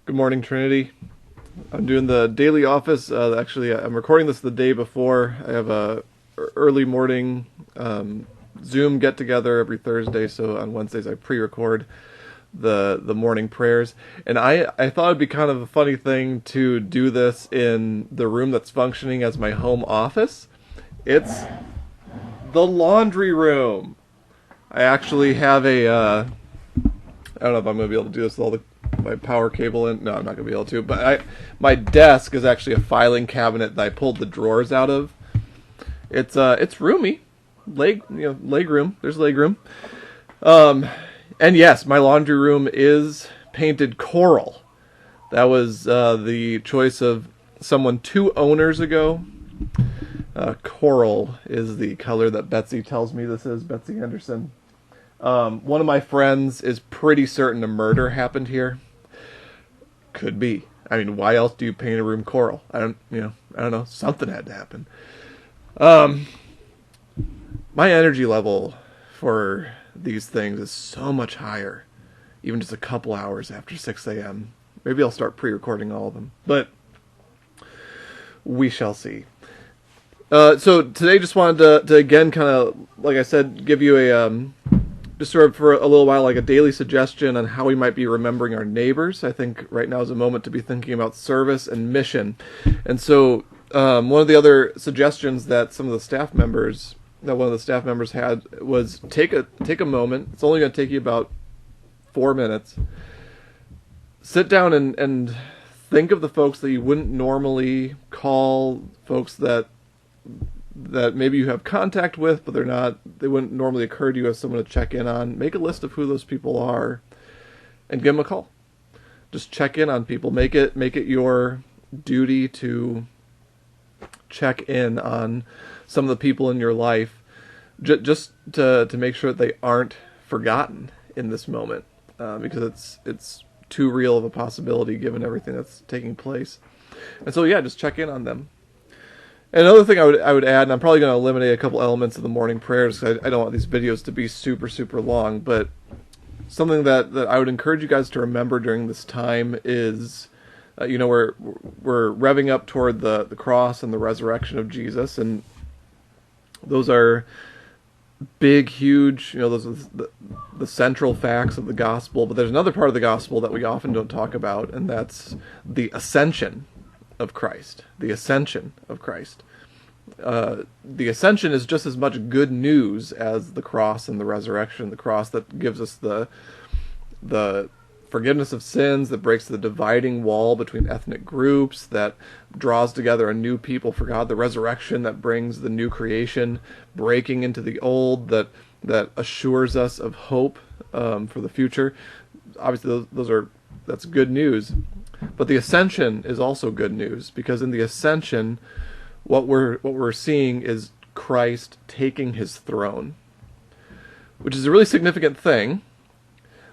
Good morning, Trinity. I'm doing the daily office. I'm recording this the day before. I have a early morning Zoom get together every Thursday. So on Wednesdays I pre-record the morning prayers. And I thought it'd be kind of a funny thing to do this in the room that's functioning as my home office. It's the laundry room. I actually have I don't know if I'm going to be able to do this with all my power cable in. No, I'm not going to be able to. But my desk is actually a filing cabinet that I pulled the drawers out of. It's roomy, leg room. There's leg room. And yes, my laundry room is painted coral. That was the choice of someone 2 owners ago. Coral is the color that Betsy tells me this is. Betsy Anderson. One of my friends is pretty certain a murder happened here. Could be. I mean, why else do you paint a room coral? I don't know. Something had to happen. My energy level for these things is so much higher, even just a couple hours after 6 a.m. Maybe I'll start pre-recording all of them, but we shall see. So today just wanted to again kind of, like I said, give you just sort of for a little while, like a daily suggestion on how we might be remembering our neighbors. I think right now is a moment to be thinking about service and mission. And so one of the other suggestions that one of the staff members had was take a moment. It's only going to take you about 4 minutes. Sit down and think of the folks that you wouldn't normally call, folks that maybe you have contact with, but they wouldn't normally occur to you as someone to check in on. Make a list of who those people are and give them a call. Just check in on people. Make it your duty to check in on some of the people in your life, just to make sure that they aren't forgotten in this moment, because it's too real of a possibility given everything that's taking place. And so just check in on them. Another thing I would add, and I'm probably going to eliminate a couple elements of the morning prayers because I don't want these videos to be super, super long, but something that I would encourage you guys to remember during this time is, we're revving up toward the cross and the resurrection of Jesus, and those are big, huge, those are the central facts of the gospel, but there's another part of the gospel that we often don't talk about, and that's the ascension of Christ. The ascension of Christ. The ascension is just as much good news as the cross and the resurrection. The cross that gives us the forgiveness of sins, that breaks the dividing wall between ethnic groups, that draws together a new people for God. The resurrection that brings the new creation breaking into the old, that assures us of hope for the future. Obviously, that's good news. But the ascension is also good news, because in the ascension, what we're seeing is Christ taking his throne, which is a really significant thing,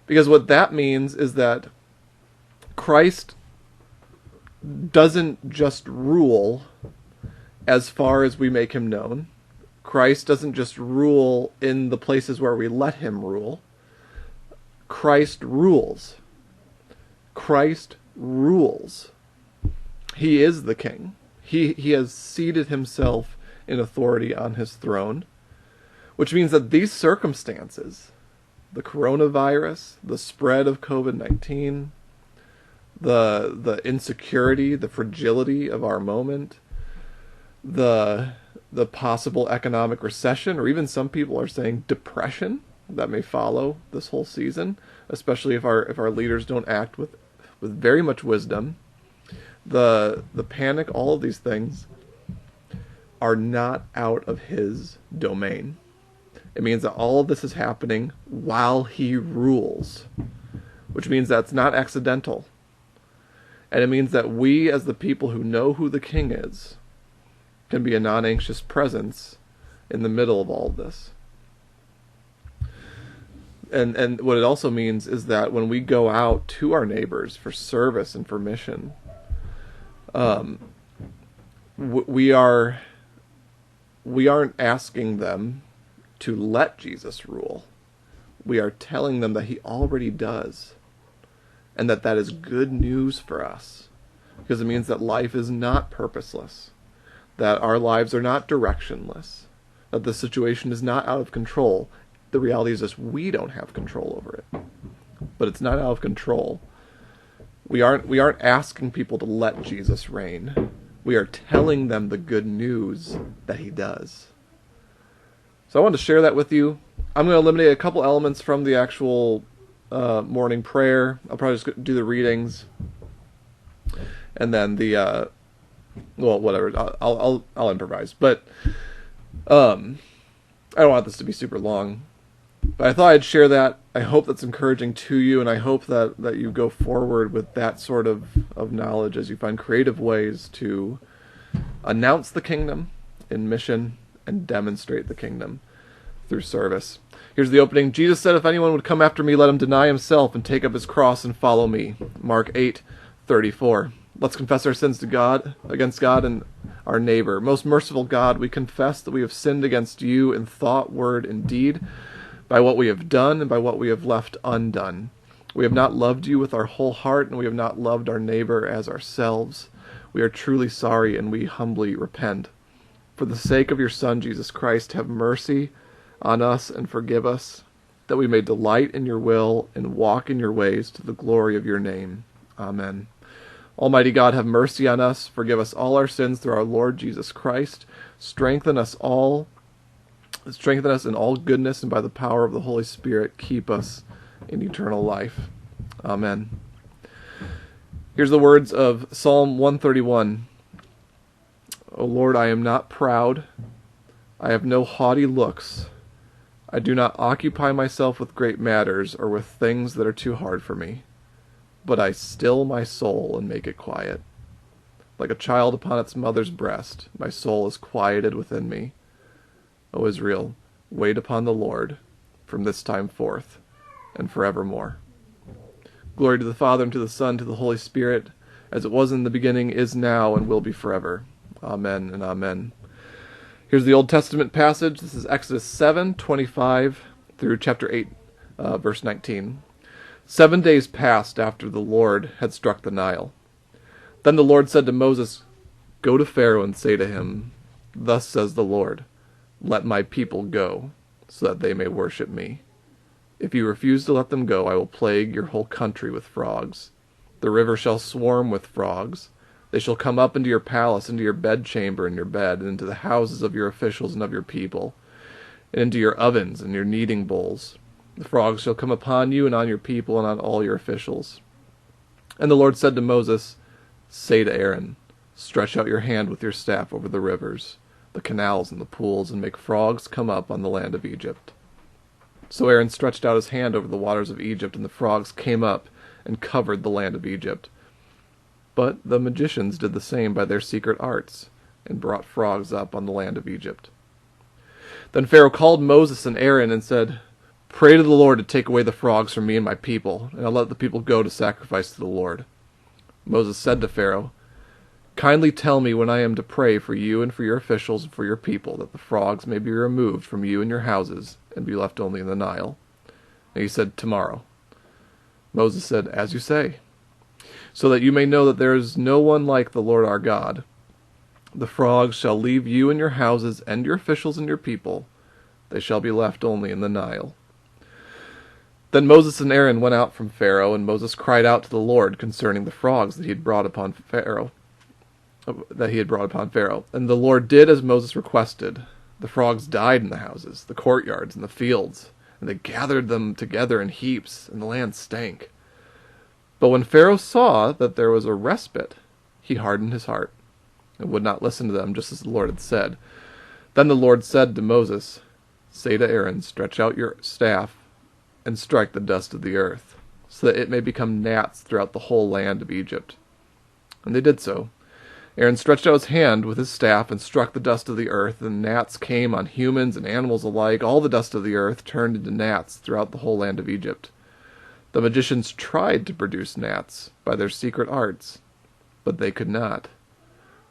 because what that means is that Christ doesn't just rule as far as we make him known. Christ doesn't just rule in the places where we let him rule. Christ rules. Christ rules. He is the king. He has seated himself in authority on his throne, which means that these circumstances, the coronavirus, the spread of COVID-19, the insecurity, the fragility of our moment, the possible economic recession, or even some people are saying depression that may follow this whole season, especially if our leaders don't act with very much wisdom, the panic, all of these things are not out of his domain. It means that all of this is happening while he rules, which means that's not accidental. And it means that we, as the people who know who the king is, can be a non-anxious presence in the middle of all of this. And what it also means is that when we go out to our neighbors for service and for mission, we aren't asking them to let Jesus rule. We are telling them that he already does. and that is good news for us, because it means that life is not purposeless, that our lives are not directionless, that the situation is not out of control. The reality is just we don't have control over it, but it's not out of control. We aren't asking people to let Jesus reign. We are telling them the good news that he does. So I wanted to share that with you. I'm going to eliminate a couple elements from the actual morning prayer. I'll probably just do the readings, and then the whatever. I'll improvise, but I don't want this to be super long. But I thought I'd share that. I hope that's encouraging to you, and I hope that you go forward with that sort of knowledge as you find creative ways to announce the kingdom in mission and demonstrate the kingdom through service. Here's the opening. Jesus said, "If anyone would come after me, let him deny himself and take up his cross and follow me." Mark 8:34. Let's confess our sins to God, against God and our neighbor. Most merciful God, we confess that we have sinned against you in thought, word, and deed, by what we have done and by what we have left undone. We have not loved you with our whole heart, and we have not loved our neighbor as ourselves. We are truly sorry, and we humbly repent. For the sake of your Son, Jesus Christ, have mercy on us and forgive us, that we may delight in your will and walk in your ways to the glory of your name. Amen. Almighty God, have mercy on us, forgive us all our sins through our Lord Jesus Christ, strengthen us in all goodness, and by the power of the Holy Spirit, keep us in eternal life. Amen. Here's the words of Psalm 131. O Lord, I am not proud. I have no haughty looks. I do not occupy myself with great matters or with things that are too hard for me. But I still my soul and make it quiet. Like a child upon its mother's breast, my soul is quieted within me. O Israel, wait upon the Lord from this time forth and forevermore. Glory to the Father, and to the Son, and to the Holy Spirit, as it was in the beginning, is now, and will be forever. Amen and amen. Here's the Old Testament passage. This is Exodus 7:25 through chapter 8, verse 19. 7 days passed after the Lord had struck the Nile. Then the Lord said to Moses, "Go to Pharaoh and say to him, 'Thus says the Lord, let my people go, so that they may worship me. If you refuse to let them go, I will plague your whole country with frogs. The river shall swarm with frogs. They shall come up into your palace, into your bedchamber and your bed, and into the houses of your officials and of your people, and into your ovens and your kneading bowls. The frogs shall come upon you and on your people and on all your officials.' And the Lord said to Moses, 'Say to Aaron, stretch out your hand with your staff over the rivers, the canals and the pools, and make frogs come up on the land of Egypt.' So Aaron stretched out his hand over the waters of Egypt, and the frogs came up and covered the land of Egypt. But the magicians did the same by their secret arts, and brought frogs up on the land of Egypt. Then Pharaoh called Moses and Aaron and said, 'Pray to the Lord to take away the frogs from me and my people, and I'll let the people go to sacrifice to the Lord.' Moses said to Pharaoh, 'Kindly tell me when I am to pray for you and for your officials and for your people, that the frogs may be removed from you and your houses, and be left only in the Nile.' And he said, 'Tomorrow.' Moses said, 'As you say, so that you may know that there is no one like the Lord our God. The frogs shall leave you and your houses and your officials and your people. They shall be left only in the Nile.' Then Moses and Aaron went out from Pharaoh, and Moses cried out to the Lord concerning the frogs that he had brought upon Pharaoh. And the Lord did as Moses requested. The frogs died in the houses, the courtyards, and the fields, and they gathered them together in heaps, and the land stank. But when Pharaoh saw that there was a respite, he hardened his heart, and would not listen to them, just as the Lord had said. Then the Lord said to Moses, 'Say to Aaron, stretch out your staff, and strike the dust of the earth, so that it may become gnats throughout the whole land of Egypt.' And they did so. Aaron stretched out his hand with his staff and struck the dust of the earth, and gnats came on humans and animals alike. All the dust of the earth turned into gnats throughout the whole land of Egypt. The magicians tried to produce gnats by their secret arts, but they could not.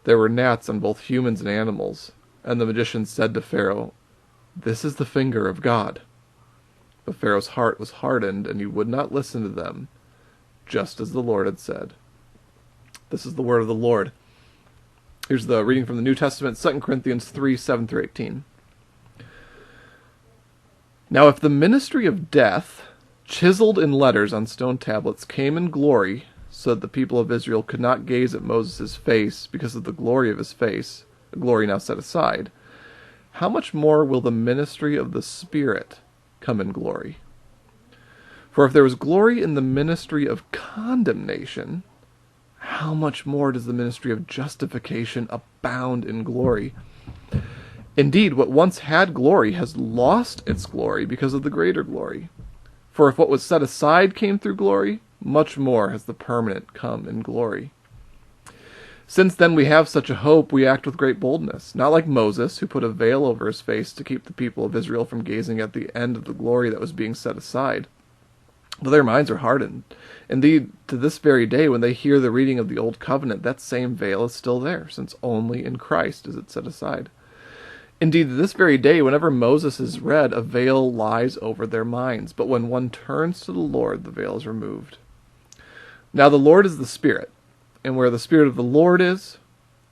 There were gnats on both humans and animals, and the magicians said to Pharaoh, 'This is the finger of God.' But Pharaoh's heart was hardened, and he would not listen to them. just as the Lord had said. This is the word of the Lord. Here's the reading from the New Testament, 2 Corinthians 3, 7 through 18. Now if the ministry of death, chiseled in letters on stone tablets, came in glory, so that the people of Israel could not gaze at Moses' face because of the glory of his face, a glory now set aside, how much more will the ministry of the Spirit come in glory? For if there was glory in the ministry of condemnation, how much more does the ministry of justification abound in glory? Indeed, what once had glory has lost its glory because of the greater glory. For if what was set aside came through glory, much more has the permanent come in glory. Since then we have such a hope, we act with great boldness, not like Moses, who put a veil over his face to keep the people of Israel from gazing at the end of the glory that was being set aside. But their minds are hardened. Indeed, to this very day, when they hear the reading of the Old Covenant, that same veil is still there, since only in Christ is it set aside. Indeed, to this very day, whenever Moses is read, a veil lies over their minds. But when one turns to the Lord, the veil is removed. Now the Lord is the Spirit, and where the Spirit of the Lord is,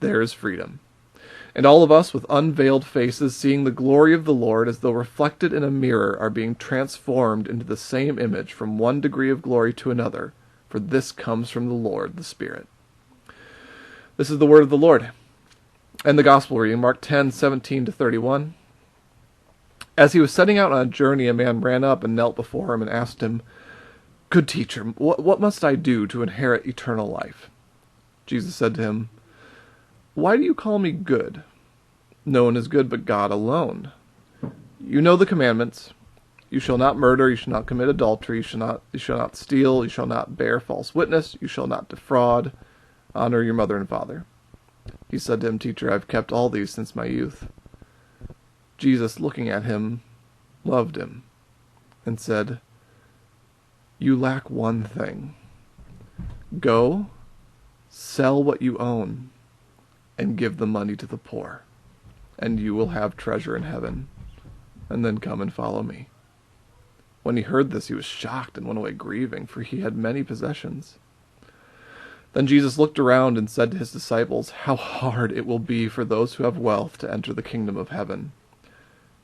there is freedom. And all of us, with unveiled faces, seeing the glory of the Lord as though reflected in a mirror, are being transformed into the same image from one degree of glory to another, for this comes from the Lord, the Spirit. This is the word of the Lord. And the Gospel reading, Mark 10, 17 to 31. As he was setting out on a journey, a man ran up and knelt before him and asked him, "Good teacher, what must I do to inherit eternal life?" Jesus said to him, "Why do you call me good? No one is good but God alone. You know the commandments. You shall not murder, you shall not commit adultery, you shall not steal, you shall not bear false witness, you shall not defraud, honor your mother and father." He said to him, "Teacher, I've kept all these since my youth." Jesus, looking at him, loved him and said, "You lack one thing. Go, sell what you own, and give the money to the poor, and you will have treasure in heaven, and then come and follow me." When he heard this, he was shocked and went away grieving, for he had many possessions. Then Jesus looked around and said to his disciples, "How hard it will be for those who have wealth to enter the kingdom of heaven."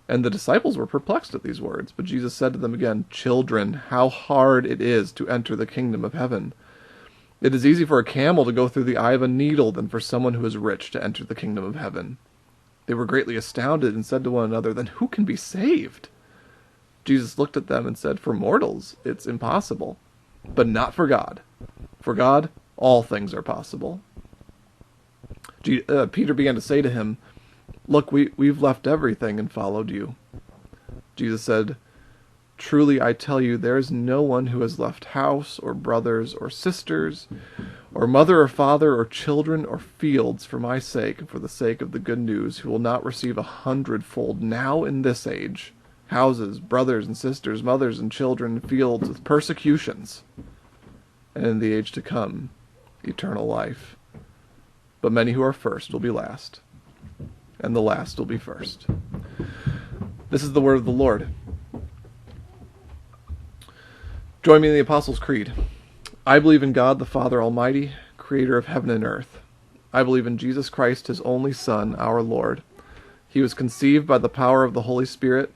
And the disciples were perplexed at these words, but Jesus said to them again, "Children, how hard it is to enter the kingdom of heaven. It is easy for a camel to go through the eye of a needle than for someone who is rich to enter the kingdom of heaven." They were greatly astounded and said to one another, "Then who can be saved?" Jesus looked at them and said, "For mortals it's impossible, but not for God. For God, all things are possible." Peter began to say to him, "Look, we've left everything and followed you." Jesus said, "Truly I tell you, there is no one who has left house or brothers or sisters or mother or father or children or fields for my sake and for the sake of the good news who will not receive 100-fold now in this age, houses, brothers and sisters, mothers and children, fields with persecutions, and in the age to come, eternal life. But many who are first will be last, and the last will be first." This is the word of the Lord. Join me in the Apostles' Creed. I believe in God the Father Almighty, creator of heaven and earth. I believe in Jesus Christ, his only Son, our Lord. He was conceived by the power of the Holy Spirit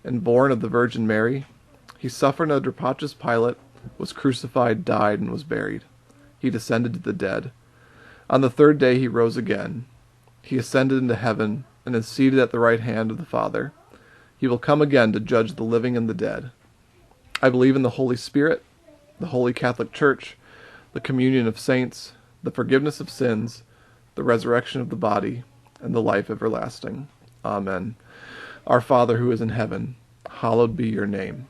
and born of the Virgin Mary. He suffered under Pontius Pilate, was crucified, died, and was buried. He descended to the dead. On the third day he rose again. He ascended into heaven and is seated at the right hand of the Father. He will come again to judge the living and the dead. I believe in the Holy Spirit, the Holy Catholic Church, the communion of saints, the forgiveness of sins, the resurrection of the body, and the life everlasting. Amen. Our Father who is in heaven, hallowed be your name.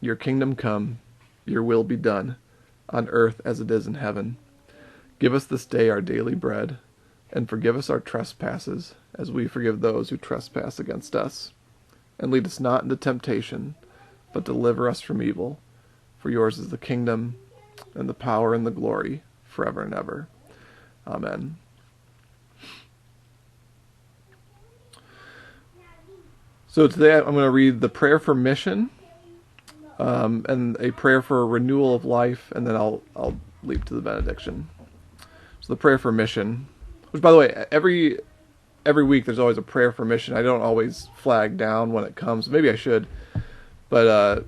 Your kingdom come, your will be done, on earth as it is in heaven. Give us this day our daily bread, and forgive us our trespasses, as we forgive those who trespass against us. And lead us not into temptation, but deliver us from evil. For yours is the kingdom, and the power, and the glory, forever and ever. Amen. So today I'm going to read the prayer for mission, and a prayer for a renewal of life, and then I'll leap to the benediction. So the prayer for mission, which, by the way, every week there's always a prayer for mission. I don't always flag down when it comes. Maybe I should, but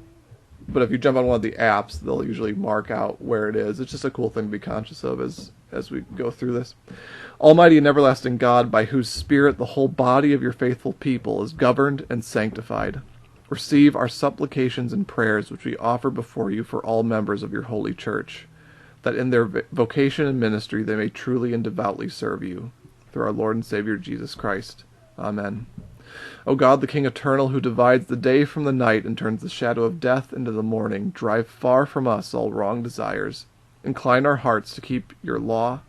if you jump on one of the apps, they'll usually mark out where it is. It's just a cool thing to be conscious of as we go through this. Almighty and everlasting God, by whose Spirit the whole body of your faithful people is governed and sanctified, receive our supplications and prayers which we offer before you for all members of your holy church, that in their vocation and ministry they may truly and devoutly serve you. Through our Lord and Savior Jesus Christ. Amen. O God, the King eternal, who divides the day from the night and turns the shadow of death into the morning, drive far from us all wrong desires. Incline our hearts to keep your law,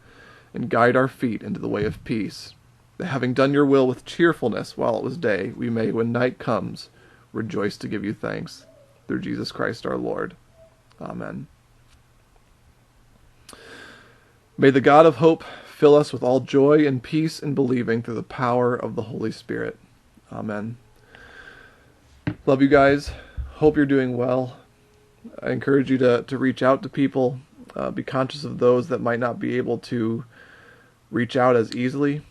and guide our feet into the way of peace, that having done your will with cheerfulness while it was day, we may, when night comes, rejoice to give you thanks. Through Jesus Christ our Lord. Amen. May the God of hope fill us with all joy and peace in believing through the power of the Holy Spirit. Amen. Love you guys. Hope you're doing well. I encourage you to reach out to people. Be conscious of those that might not be able to reach out as easily.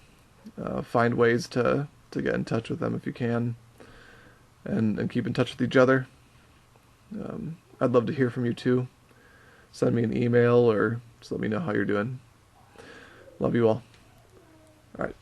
Find ways to get in touch with them if you can. And keep in touch with each other. I'd love to hear from you too. Send me an email or just let me know how you're doing. Love you all. All right.